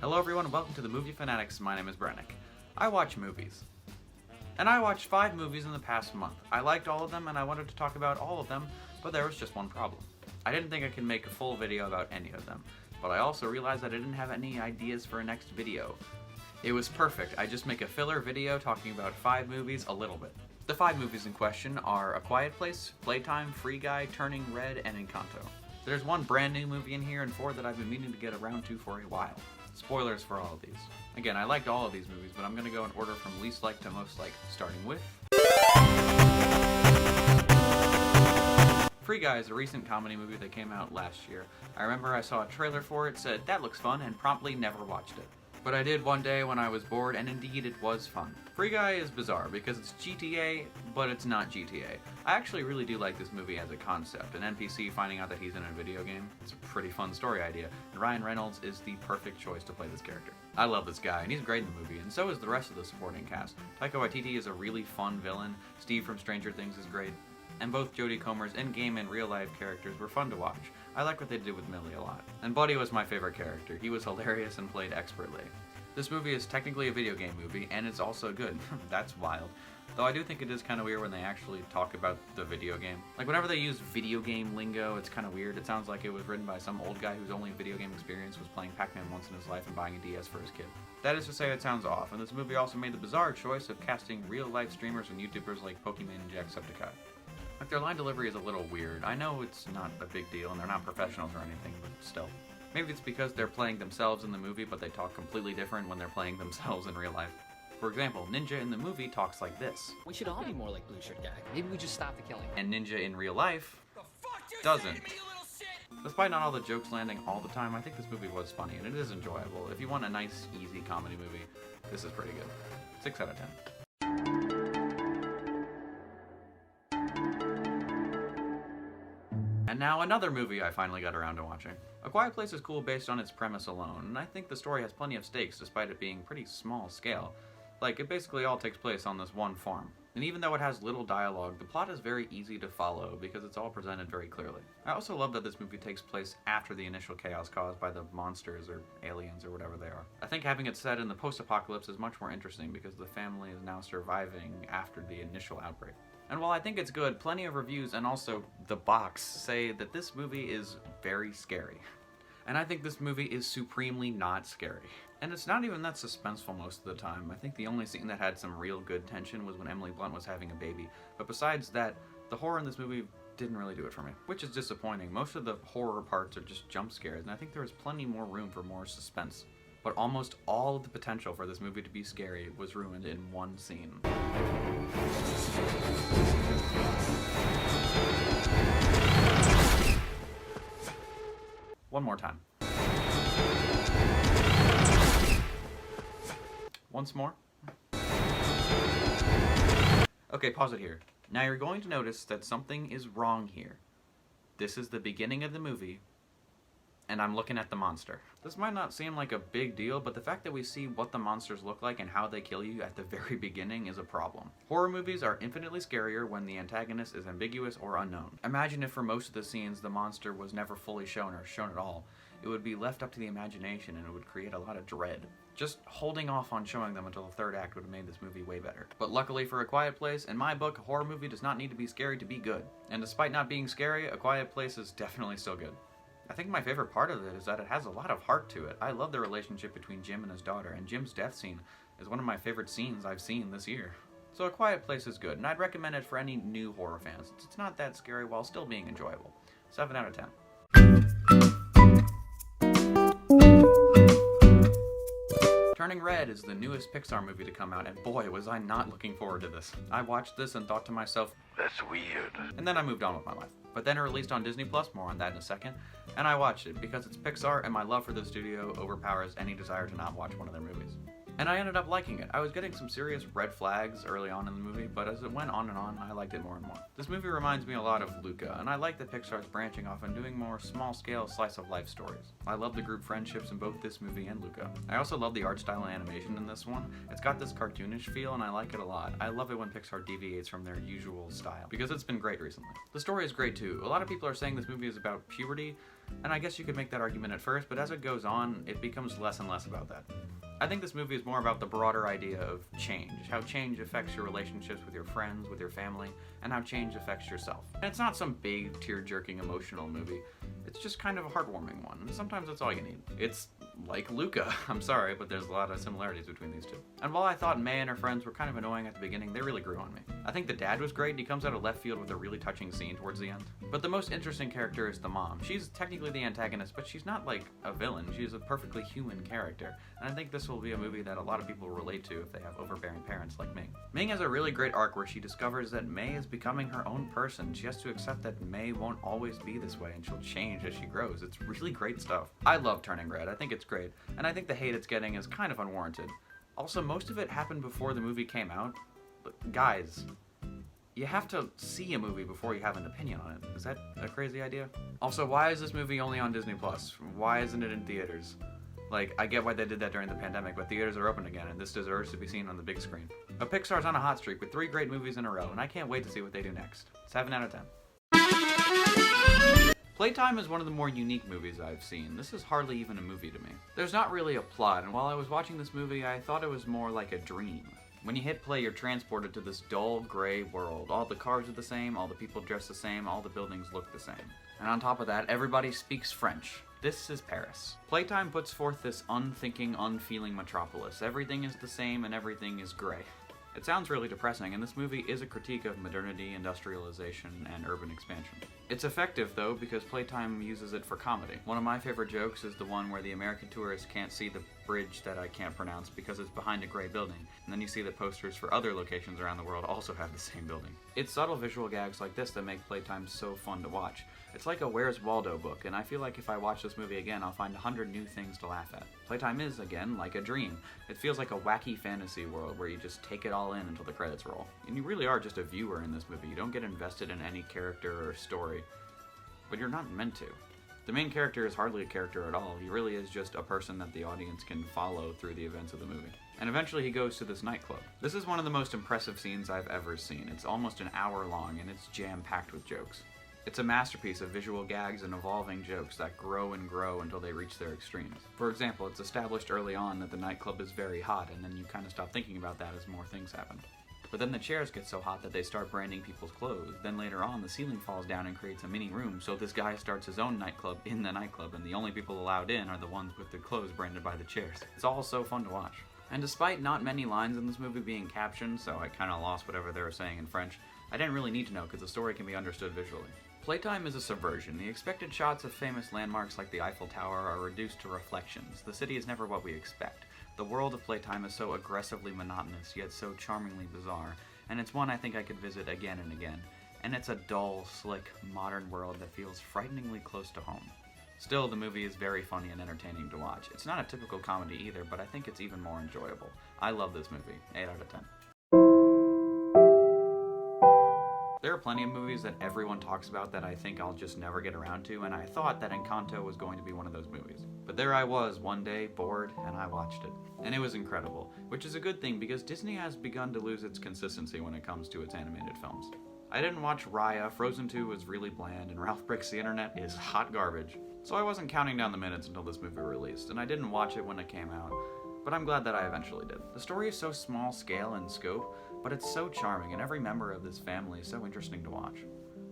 Hello everyone and welcome to the Movie Fanatics. My name is Brennick. I watch movies. And I watched 5 movies in the past month. I liked all of them and I wanted to talk about all of them, but there was just one problem. I didn't think I could make a full video about any of them, but I also realized that I didn't have any ideas for a next video. It was perfect. I just make a filler video talking about 5 movies a little bit. The 5 movies in question are A Quiet Place, Playtime, Free Guy, Turning Red, and Encanto. There's one brand new movie in here and 4 that I've been meaning to get around to for a while. Spoilers for all of these. Again, I liked all of these movies, but I'm gonna go in order from least liked to most liked, starting with Free Guy is a recent comedy movie that came out last year. I remember I saw a trailer for it, said, that looks fun, and promptly never watched it. But I did one day when I was bored, and indeed it was fun. Free Guy is bizarre because it's GTA, but it's not GTA. I actually really do like this movie as a concept. An NPC finding out that he's in a video game. It's a pretty fun story idea, and Ryan Reynolds is the perfect choice to play this character. I love this guy, and he's great in the movie, and so is the rest of the supporting cast. Taika Waititi is a really fun villain, Steve from Stranger Things is great, and both Jodie Comer's in-game and real-life characters were fun to watch. I like what they did with Millie a lot. And Buddy was my favorite character. He was hilarious and played expertly. This movie is technically a video game movie, and it's also good. That's wild. Though I do think it is kind of weird when they actually talk about the video game. Like, whenever they use video game lingo, it's kind of weird. It sounds like it was written by some old guy whose only video game experience was playing Pac-Man once in his life and buying a DS for his kid. That is to say, it sounds off, and this movie also made the bizarre choice of casting real-life streamers and YouTubers like Pokemon and Jacksepticeye. Like, their line delivery is a little weird. I know it's not a big deal, and they're not professionals or anything, but still. Maybe it's because they're playing themselves in the movie, but they talk completely different when they're playing themselves in real life. For example, Ninja in the movie talks like this. We should all be more like Blue Shirt Guy. Maybe we just stop the killing. And Ninja in real life doesn't. Despite not all the jokes landing all the time, I think this movie was funny, and it is enjoyable. If you want a nice, easy comedy movie, this is pretty good. 6 out of 10. And now another movie I finally got around to watching. A Quiet Place is cool based on its premise alone, and I think the story has plenty of stakes despite it being pretty small scale. Like, it basically all takes place on this one farm. And even though it has little dialogue, the plot is very easy to follow because it's all presented very clearly. I also love that this movie takes place after the initial chaos caused by the monsters or aliens or whatever they are. I think having it set in the post-apocalypse is much more interesting because the family is now surviving after the initial outbreak. And while I think it's good, plenty of reviews and also The Box say that this movie is very scary. And I think this movie is supremely not scary. And it's not even that suspenseful most of the time. I think the only scene that had some real good tension was when Emily Blunt was having a baby. But besides that, the horror in this movie didn't really do it for me, which is disappointing. Most of the horror parts are just jump scares, and I think there was plenty more room for more suspense. But almost all of the potential for this movie to be scary was ruined in one scene. One more time. Once more. Okay, pause it here. Now you're going to notice that something is wrong here. This is the beginning of the movie, and I'm looking at the monster. This might not seem like a big deal, but the fact that we see what the monsters look like and how they kill you at the very beginning is a problem. Horror movies are infinitely scarier when the antagonist is ambiguous or unknown. Imagine if for most of the scenes the monster was never fully shown or shown at all. It would be left up to the imagination and it would create a lot of dread. Just holding off on showing them until the 3rd act would have made this movie way better. But luckily for A Quiet Place, in my book, a horror movie does not need to be scary to be good. And despite not being scary, A Quiet Place is definitely still good. I think my favorite part of it is that it has a lot of heart to it. I love the relationship between Jim and his daughter, and Jim's death scene is one of my favorite scenes I've seen this year. So A Quiet Place is good, and I'd recommend it for any new horror fans. It's not that scary while still being enjoyable. 7 out of 10. Turning Red is the newest Pixar movie to come out, and boy, was I not looking forward to this. I watched this and thought to myself, that's weird. And then I moved on with my life. But then it released on Disney+, more on that in a second, and I watched it because it's Pixar and my love for the studio overpowers any desire to not watch one of their movies. And I ended up liking it. I was getting some serious red flags early on in the movie, but as it went on and on, I liked it more and more. This movie reminds me a lot of Luca, and I like that Pixar's branching off and doing more small-scale slice-of-life stories. I love the group friendships in both this movie and Luca. I also love the art style and animation in this one. It's got this cartoonish feel, and I like it a lot. I love it when Pixar deviates from their usual style, because it's been great recently. The story is great too. A lot of people are saying this movie is about puberty, And I guess you could make that argument at first, but as it goes on, it becomes less and less about that. I think this movie is more about the broader idea of change, how change affects your relationships with your friends, with your family, and how change affects yourself. And it's not some big, tear-jerking emotional movie. It's just kind of a heartwarming one, and sometimes that's all you need. It's like Luca. I'm sorry, but there's a lot of similarities between these two. And while I thought May and her friends were kind of annoying at the beginning, they really grew on me. I think the dad was great, and he comes out of left field with a really touching scene towards the end. But the most interesting character is the mom. She's technically the antagonist, but she's not like a villain. She's a perfectly human character. And I think this will be a movie that a lot of people relate to if they have overbearing parents like Ming. Ming has a really great arc where she discovers that May is becoming her own person. She has to accept that May won't always be this way, and she'll change as she grows. It's really great stuff. I love Turning Red. I think it's great. And I think the hate it's getting is kind of unwarranted. Also, most of it happened before the movie came out. But guys, you have to see a movie before you have an opinion on it. Is that a crazy idea? Also, why is this movie only on Disney+? Why isn't it in theaters? Like, I get why they did that during the pandemic, but theaters are open again, and this deserves to be seen on the big screen. But Pixar's on a hot streak with 3 great movies in a row, and I can't wait to see what they do next. 7 out of 10. Playtime is one of the more unique movies I've seen. This is hardly even a movie to me. There's not really a plot, and while I was watching this movie, I thought it was more like a dream. When you hit play, you're transported to this dull, gray world. All the cars are the same, all the people dress the same, all the buildings look the same. And on top of that, everybody speaks French. This is Paris. Playtime puts forth this unthinking, unfeeling metropolis. Everything is the same and everything is gray. It sounds really depressing, and this movie is a critique of modernity, industrialization, and urban expansion. It's effective, though, because Playtime uses it for comedy. One of my favorite jokes is the one where the American tourists can't see the bridge that I can't pronounce because it's behind a gray building, and then you see the posters for other locations around the world also have the same building. It's subtle visual gags like this that make Playtime so fun to watch. It's like a Where's Waldo book, and I feel like if I watch this movie again, I'll find 100 new things to laugh at. Playtime is, again, like a dream. It feels like a wacky fantasy world where you just take it all in until the credits roll. And you really are just a viewer in this movie. You don't get invested in any character or story, but you're not meant to. The main character is hardly a character at all. He really is just a person that the audience can follow through the events of the movie. And eventually he goes to this nightclub. This is one of the most impressive scenes I've ever seen. It's almost an hour long, and it's jam-packed with jokes. It's a masterpiece of visual gags and evolving jokes that grow and grow until they reach their extremes. For example, it's established early on that the nightclub is very hot, and then you kind of stop thinking about that as more things happen. But then the chairs get so hot that they start branding people's clothes. Then later on, the ceiling falls down and creates a mini room, so this guy starts his own nightclub in the nightclub, and the only people allowed in are the ones with their clothes branded by the chairs. It's all so fun to watch. And despite not many lines in this movie being captioned, so I kind of lost whatever they were saying in French, I didn't really need to know because the story can be understood visually. Playtime is a subversion. The expected shots of famous landmarks like the Eiffel Tower are reduced to reflections. The city is never what we expect. The world of Playtime is so aggressively monotonous, yet so charmingly bizarre, and it's one I think I could visit again and again. And it's a dull, slick, modern world that feels frighteningly close to home. Still, the movie is very funny and entertaining to watch. It's not a typical comedy either, but I think it's even more enjoyable. I love this movie. 8 out of 10. There are plenty of movies that everyone talks about that I think I'll just never get around to, and I thought that Encanto was going to be one of those movies. But there I was, one day, bored, and I watched it. And it was incredible, which is a good thing because Disney has begun to lose its consistency when it comes to its animated films. I didn't watch Raya, Frozen 2 was really bland, and Ralph Breaks the Internet is hot garbage. So I wasn't counting down the minutes until this movie released, and I didn't watch it when it came out, but I'm glad that I eventually did. The story is so small scale and scope, but it's so charming, and every member of this family is so interesting to watch.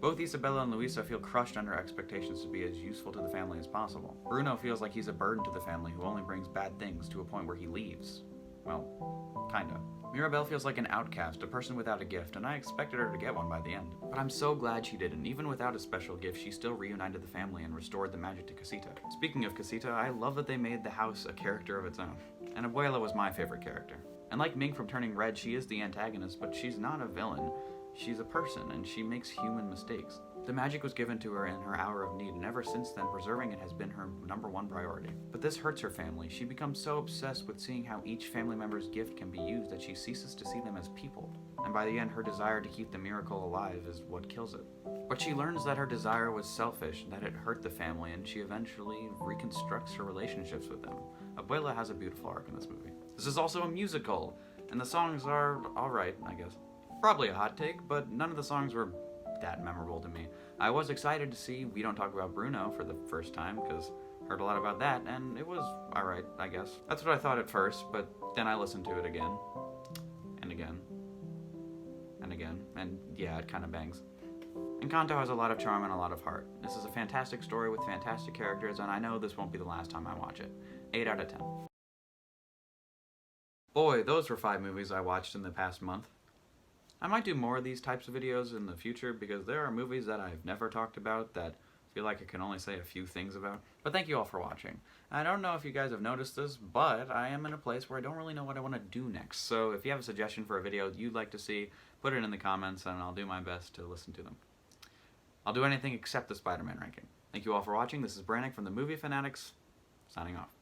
Both Isabella and Luisa feel crushed under expectations to be as useful to the family as possible. Bruno feels like he's a burden to the family who only brings bad things to a point where he leaves. Well, kinda. Mirabelle feels like an outcast, a person without a gift, and I expected her to get one by the end. But I'm so glad she didn't. Even without a special gift, she still reunited the family and restored the magic to Casita. Speaking of Casita, I love that they made the house a character of its own. And Abuela was my favorite character. And like Ming from Turning Red, she is the antagonist, but she's not a villain. She's a person, and she makes human mistakes. The magic was given to her in her hour of need, and ever since then, preserving it has been her #1 priority. But this hurts her family. She becomes so obsessed with seeing how each family member's gift can be used that she ceases to see them as people. And by the end, her desire to keep the miracle alive is what kills it. But she learns that her desire was selfish, that it hurt the family, and she eventually reconstructs her relationships with them. Abuela has a beautiful arc in this movie. This is also a musical, and the songs are alright, I guess. Probably a hot take, but none of the songs were that memorable to me. I was excited to see We Don't Talk About Bruno for the first time, because heard a lot about that, and it was alright, I guess. That's what I thought at first, but then I listened to it again, and again, and again, and yeah, it kind of bangs. Encanto has a lot of charm and a lot of heart. This is a fantastic story with fantastic characters, and I know this won't be the last time I watch it. 8 out of 10. Boy, those were 5 movies I watched in the past month. I might do more of these types of videos in the future because there are movies that I've never talked about that I feel like I can only say a few things about. But thank you all for watching. I don't know if you guys have noticed this, but I am in a place where I don't really know what I want to do next. So if you have a suggestion for a video you'd like to see, put it in the comments and I'll do my best to listen to them. I'll do anything except the Spider-Man ranking. Thank you all for watching. This is Brannick from the Movie Fanatics, signing off.